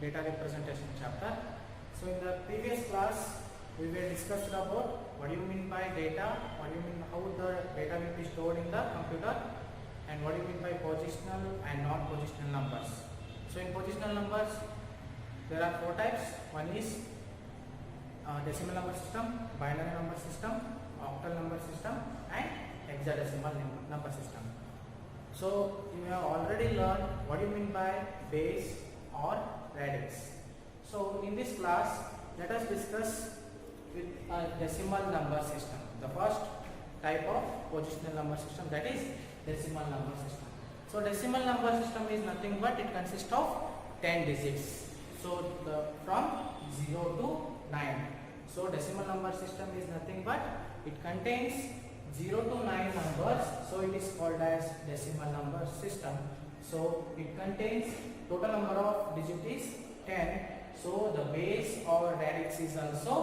data representation chapter. So in the previous class we were discussed about what do you mean by data, what do you mean how the data will be stored in the computer, and what do you mean by positional and non-positional numbers. So in positional numbers there are four types. One is decimal number system, binary number system, octal number system, and hexadecimal number system. So you have already learned what you mean by base or radix. So in this class let us discuss with a decimal number system. The first type of positional number system, that is decimal number system. So decimal number system is nothing but it consists of 10 digits. So from 0 to 9. So decimal number system is nothing but it contains 0 to 9 numbers, so it is called as decimal number system. So it contains total number of digits is 10, so the base or radix is also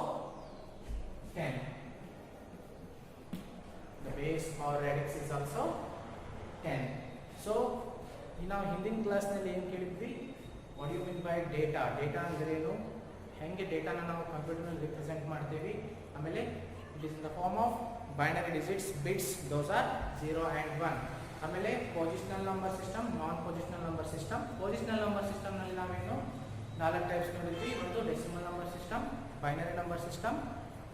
10. The base or radix is also 10. So ನಾವು ಹಿಂದಿನ ಕ್ಲಾಸ್ನಲ್ಲಿ ಏನು ಕೇಳಿದ್ವಿ, what you mean by data. Data ಅಂದರೆ ಏನು, ಹೆಂಗೆ ಡೇಟಾನ ನಾವು ಕಂಪ್ಯೂಟರ್ನಲ್ಲಿ ರಿಪ್ರೆಸೆಂಟ್ ಮಾಡ್ತೀವಿ, ಆಮೇಲೆ it is in the form of binary digits, bits, those are 0 and 1. ಆಮೇಲೆ positional number system, non positional number system. Positional number system ನಲ್ಲಿ ನಾವೇನು 4 ಟೈಪ್ಸ್ ನೋಡಿದ್ವಿ. ಒಂದು decimal number system, binary number system,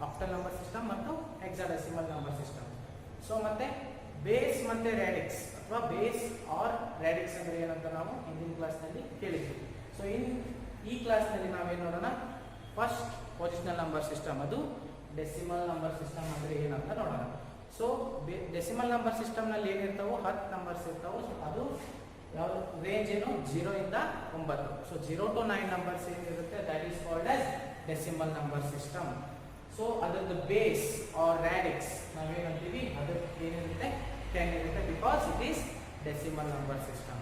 octal number system ಮತ್ತು hexadecimal number system. So ಮತ್ತೆ base ಮತ್ತೆ radix ಅಥವಾ base or ರ್ಯಾಡಿಕ್ಸ್ ಅಂದ್ರೆ ಏನಂತ ನಾವು ಹಿಂದಿನ ಕ್ಲಾಸ್ ನಲ್ಲಿ ಕೇಳಿದ್ವಿ. ಸೊ ಈ ಕ್ಲಾಸ್ ನಲ್ಲಿ ನಾವೇನು ನೋಡೋಣ, ಫಸ್ಟ್ ಪೊಸಿಷನಲ್ ನಂಬರ್ ಸಿಸ್ಟಮ್, ಅದು ಡೆಸಿಮಲ್ ನಂಬರ್ ಸಿಸ್ಟಮ್ ಅಂದ್ರೆ ಏನಂತ ನೋಡೋಣ. ಸೊ ಡೆಸಿಮಲ್ ನಂಬರ್ ಸಿಸ್ಟಮ್ ನಲ್ಲಿ ಏನಿರ್ತಾವೋ 10 ನಂಬರ್ಸ್ ಇರ್ತಾವೋ, ಅದು ಯಾವ ರೇಂಜ್ ಏನು 0 ಇಂದ 9. ಸೊ 0 to 9 ನಂಬರ್ಸ್ ಏನಿರುತ್ತೆ that is called as decimal number system. So ಅದರದ್ದು ಬೇಸ್ ಆರ್ ರ್ಯಾಡಿಕ್ಸ್ ನಾವೇನಂತೀವಿ, ಅದಕ್ಕೆ ಏನಿರುತ್ತೆ 10 ಇರುತ್ತೆ, because it is decimal number system.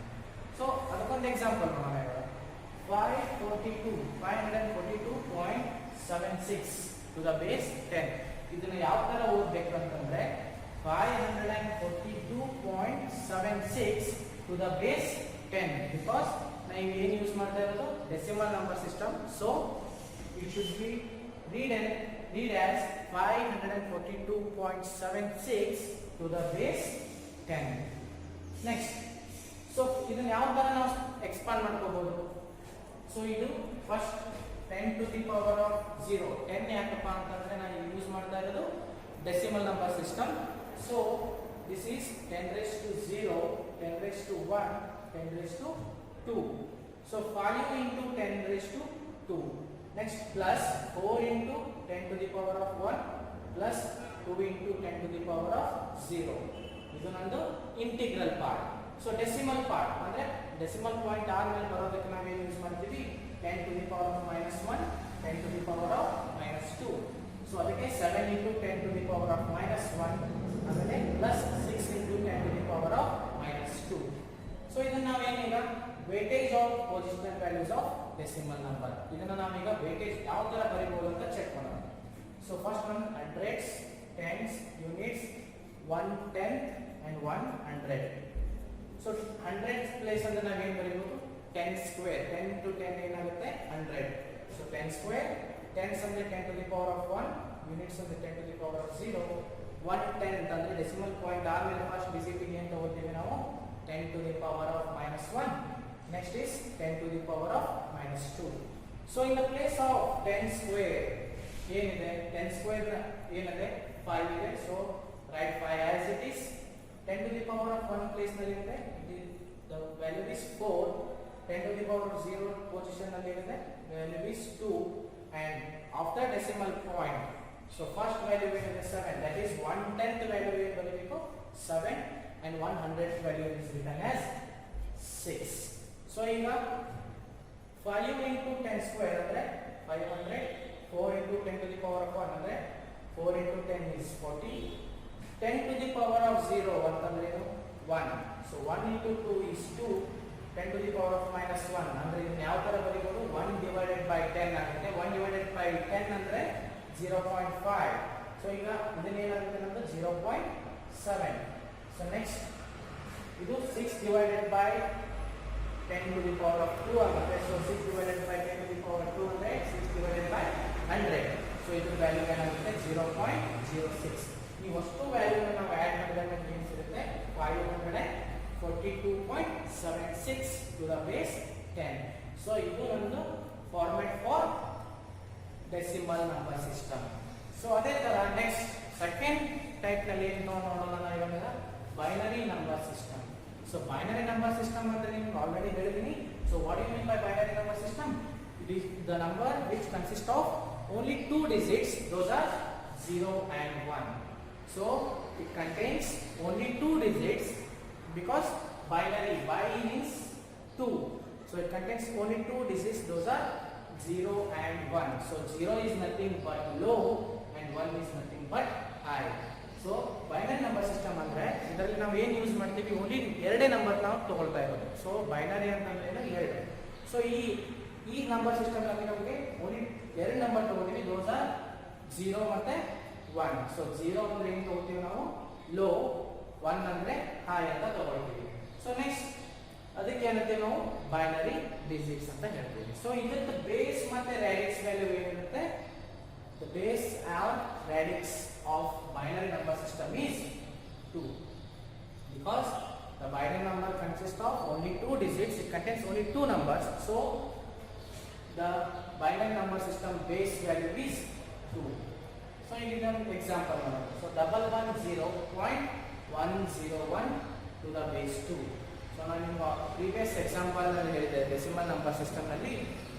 So ಅದಕ್ಕೊಂದು ಎಕ್ಸಾಂಪಲ್ ನೋಡೋಣ. 542.76 to the base 10. ಇದನ್ನ ಯಾವ ತರ ಓದಬೇಕು ಅಂತಂದ್ರೆ 542.76 to the base 10, because ನಾವು ಏನು ಯೂಸ್ ಮಾಡ್ತಾ ಇರೋದು decimal number system. So it should be read as 542.76 to the base 10. Next, so ಇದನ್ನ ಯಾವ ತರ ನಾವು ಎಕ್ಸ್ಪಾಂಡ್ ಮಾಡ್ಕೋಬಹುದು. ಸೊ ಇದು first 10 to the power of 0. 10 ಯಾಕಪ್ಪ ಅಂತಂದ್ರೆ ನಾನು ಯೂಸ್ ಮಾಡ್ತಾ ಇರೋದು decimal number system. So this is 10 raised to 0, 10 raised to 1, 10 raised to 2. So 5 into 10 raised to 2. Next plus 4 into 10 to the power of 1 plus 2 into 10 to the power of 0. ಇದು ನಂದು integral part. So decimal part ಅಂದ್ರೆ decimal point R ಮೇಲೆ ಬರೋದಕ್ಕೆ ನಾವೇನು use ಮಾಡ್ತೀವಿ, 10 to the power of -1, 10 to the power of -2. So ಅದಕ್ಕೆ 7 into 10 to the power of -1 ಆಮೇಲೆ plus 6 into 10 to the power of -2. So ಇದನ್ನ ನಾವೇನೀಗ weightage of positional values of decimal number, ಇದನ್ನ ನಾವೀಗ ವೇಟೇಜ್ ಯಾವ ತರ ಬರೀಬಹುದು ಅಂತ ಚೆಕ್ ಮಾಡೋಣ. So first one hundreds, tens, units, 1/10 and 100. So 100 place ಅಂದ್ರೆ ನಾವೇನು ಬರೀಬಹುದು, 10 ಸ್ಕ್ವೇರ್. 10 to 10 ಏನಾಗುತ್ತೆ 100. So 10 square. ಟೆನ್ಸ್ ಅಂದ್ರೆ 10 to the power of 1, units ಅಂದ್ರೆ 10 to the power of 0, 1/10 ಅಂದ್ರೆ ಡೆಸಿಮಲ್ ಪಾಯಿಂಟ್ ಆದ್ಮೇಲೆ ಫಸ್ಟ್ ಡಿಜಿಟ್ ಅಂತ ಓದ್ತೀವಿ ನಾವು 10 to the power of -1. Next is 10 to the power of -2. So in the place of 10 square ಏನಿದೆ, 10 square ಏನಿದೆ 5 ಇದೆ. So right 5 as it is. 10 to the power of 1 place ನಲ್ಲಿ ಇದೆ, the value is 4. 10 to the power of 0 position ನಲ್ಲಿ ಇದೆ, value is 2, and after decimal point, so first value is 7, that is 1/10 value ಏನು ಬರಬೇಕು 7, and 100th value is written as 6. so ಈಗ 5 into 10 square ಅಂದ್ರೆ 500, 4 into 10 to the power of 1 ಅಂದ್ರೆ 4 into 10 is 40, 10 to the power of 0 ಅಂತಂದ್ರೆ 1. so 1 into 2 is 2, 10 to the power of -1 ಅಂದ್ರೆ ಇದನ್ನ ಯಾವ ತರ ಬರೀಬಹುದು, 1 divided by 10 ಆಗುತ್ತೆ. 1 divided by 10 ಅಂದ್ರೆ 0.5. ಸೊ ಈಗ ಇದನ್ನ ಏನಾಗುತ್ತೆ ನಮ್ದು 0.7. ಸೊ ನೆಕ್ಸ್ಟ್ ಇದು 6 divided by 10 to the power of 2 ಆಗುತ್ತೆ. So 6 divided by 10 to the power of 200, 6 divided by 100. So ಇದ್ರ ವ್ಯಾಲ್ಯೂ ಏನಾಗುತ್ತೆ 0.06. ಈ ಅಷ್ಟು ವ್ಯಾಲ್ಯೂ ನಾವು ಆಡ್ ಮಾಡಿದಾಗ ಏನು ಸಿಗುತ್ತೆ 542.76 to the base 10. So ಇದು ಒಂದು format for decimal number system. So ಅದೇ ತರ ನೆಕ್ಸ್ಟ್ ಸೆಕೆಂಡ್ ಟೈಪ್ ನಲ್ಲಿ ಏನು ನೋಡೋಣ ನಾವು ಇವಾಗ binary number system. So binary number system ಅಂದ್ರೆ ನಿಮ್ಗೆ ಆಲ್ರೆಡಿ ಹೇಳಿದೀನಿ. So what you mean by binary number system? It is the number which consists of only two digits, those are 0 and 1. So it contains only two digits because binary, bi means 2. So it contains only two digits, those are 0 and 1. So 0 is nothing but low and 1 is nothing but high. So binary number system ಅಂದ್ರೆ ಇದರಲ್ಲಿ ನಾವು ಏನು use ಮಾಡ್ತೀವಿ, only ಎರಡೇ number ನಾವು ತಗೊಳ್ತಾ ಇರೋದು. So binary ಅಂತಂದ್ರೆ ಏನು ಎರಡು. ಸೊ ಈ ನಂಬರ್ ಸಿಸ್ಟಮ್ ನಲ್ಲಿ ನಮಗೆ ಓನ್ಲಿ ಎರಡು ನಂಬರ್ ತಗೋತೀವಿ, ದೋಸ್ ಆರ್ 0 ಮತ್ತೆ 1. ಸೊ 0 ಅಂದ್ರೆ ಏನು ತಗೋತೀವಿ ನಾವು ಲೋ, 1 ಅಂದ್ರೆ ಹೈ ಅಂತ ತಗೊಳ್ತೀವಿ. ಸೊ ನೆಕ್ಸ್ಟ್ ಅದಕ್ಕೆ ಏನಂತೀವಿ ನಾವು ಬೈನರಿ ಡಿಜಿಟ್ಸ್ ಅಂತ ಹೇಳ್ತೀವಿ. ಸೊ ಇದರ ಬೇಸ್ ಮತ್ತೆ ರ್ಯಾಡಿಕ್ಸ್ ವ್ಯಾಲ್ಯೂ ಏನಿರುತ್ತೆ, the base or radix of binary number system is 2 because the binary number consists of only two digits, it contains only two numbers. So the binary number system base value is 2. So in an example, so 110.101 to the base 2. So ನಾನು previous example ನಲ್ಲಿ ಹೇಳಿದೆ decimal number system ನಲ್ಲಿ.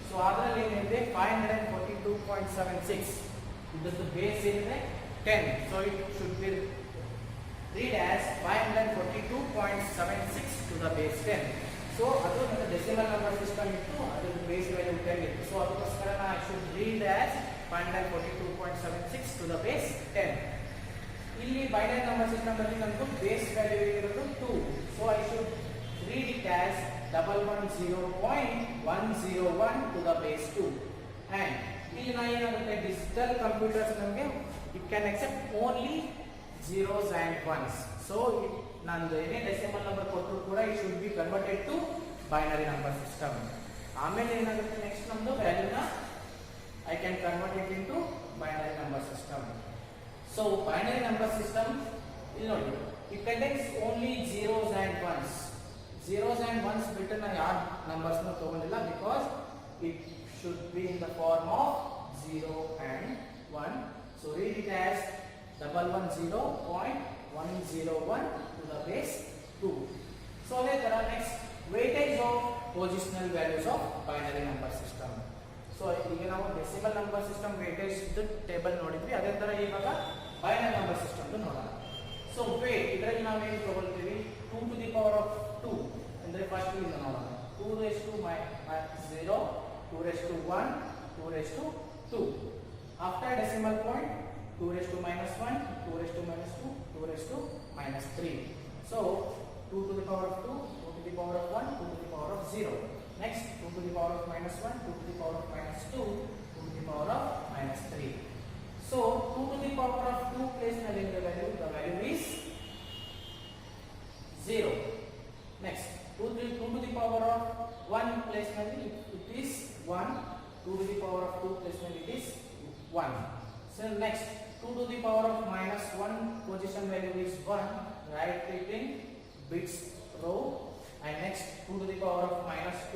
So ಅದರಲ್ಲಿ ಏನಿದೆ 542.76, ಇದರ base ಏನಿದೆ 10. So it should be read as 542.76 to the base 10. So ಅದು ನನ್ನ ಡೆಸಿಮಲ್ ನಂಬರ್ ಸಿಸ್ಟಮ್ ಇತ್ತು, ಅದರ ಬೇಸ್ ವ್ಯಾಲ್ಯೂ 10 ಇತ್ತು. ಸೊ ಅದಕ್ಕೋಸ್ಕರ I should read as 542.76 to the base 10. ಇಲ್ಲಿ ಬೈನರಿ ನಂಬರ್ ಸಿಸ್ಟಮ್ ನಲ್ಲಿ ನನಗೆ ಬೇಸ್ ವ್ಯಾಲ್ಯೂ ಇರೋದು 2. So I should read it as 110.101 to the base 2. And ಇಲ್ಲಿ ನಾವು ಏನಾಗುತ್ತೆ, ಡಿಜಿಟಲ್ ಕಂಪ್ಯೂಟರ್ಸ್ ನಮಗೆ it can accept only zeros and ones. So nandu any decimal number ಕೊಟ್ಟರು ಕೂಡ it should be converted to binary number system. ಆಮೇಲೆ ಏನಾಗುತ್ತೆ, next ನಮ್ದು ವ್ಯಾಲ್ಯೂನ I can convert it into binary number system. So binary number system ಇಲ್ಲಿ ನೋಡಿ, it contains only zeros and ones. Zeros and ones ಬಿಟ್ಟು ನಾನು ಯಾವ ನಂಬರ್ಸ್ ನ ತಗೊಂಡಿಲ್ಲ, because it should be in the form of 0 and 1. So read it as 110.101 to the base 2. So let us next weightage of positional values of binary number system. So ಈಗ ನಾವು decimal number system weightage table ನೋಡಿದ್ವಿ, ಅದೇ ತರ ಇವಾಗ binary number system ನೋಡೋಣ. So weight ಇದರಲ್ಲಿ ನಾವು ಏನು ತಗೊಳ್ತೀವಿ, 2 to the power of 2 ಅಂದ್ರೆ ಫಸ್ಟ್ ಇಂದ ನೋಡೋಣ. 2 raised to 0, 2 raised to 1, 2 raised to 2. After decimal point, 2 raised to minus 1, 2 raised to minus 2, 2 raised to minus 3. So 2 to the power of 2, 2 to the power of 1, 2 to the power of 0. Next 2 to the power of minus 1, 2 to the power of minus 2, 2 to the power of minus 3. So 2 to the power of 2 place the value is 0. Next 2 to the power of 1 place it is 1, 2 to the power of 2 place it is 1. So next 2 to the power of minus 1 position value is 1, write it in bits row. And next 2 to the power of minus 2,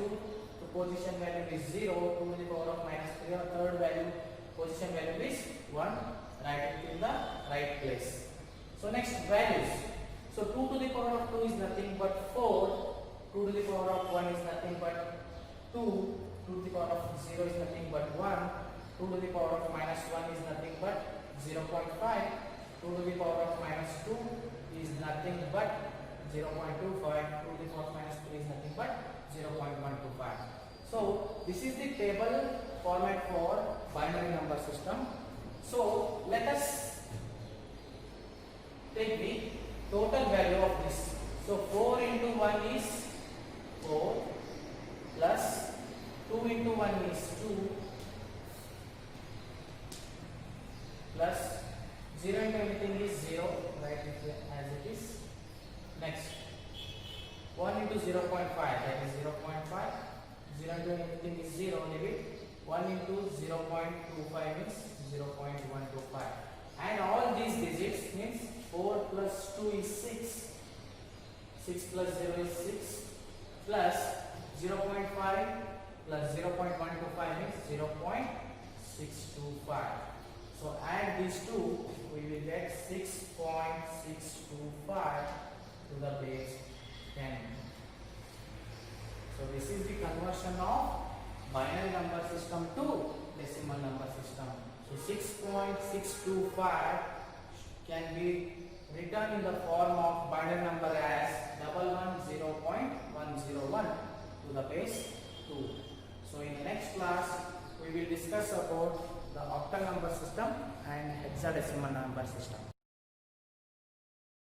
the position value is 0, 2 to the power of minus 3, or third value position value is 1, write it in the right place. So next values. So 2 to the power of 2 is nothing but 4, 2 to the power of 1 is nothing but 2, 2 to the power of 0 is nothing but 1, 2 to the power of minus 1 is nothing but 0.5, 2 to the power of minus 2 is nothing but 0.25, 2 to the power of minus 3 is nothing but 0.125. So this is the table format for binary number system. So let us take the total value of this. So 4 into 1 is 4, plus 2 into 1 is 2, plus 0 into anything is 0, write it as it is. Next 1 into 0.5, that is 0.5, everything is 0, leave it. 1 into 0.25 means 0.125. And all these digits means 4 plus 2 is 6. 6 plus 0 is 6. Plus 0.5 plus 0.125 means 0.625. So add these two, we will get 6.625 to the base 10. So this is the conversion of binary number system to decimal number system. So 6.625 can be written in the form of binary number as 110.101 to the base 2. So in the next class we will discuss about the octal number system and hexadecimal number system.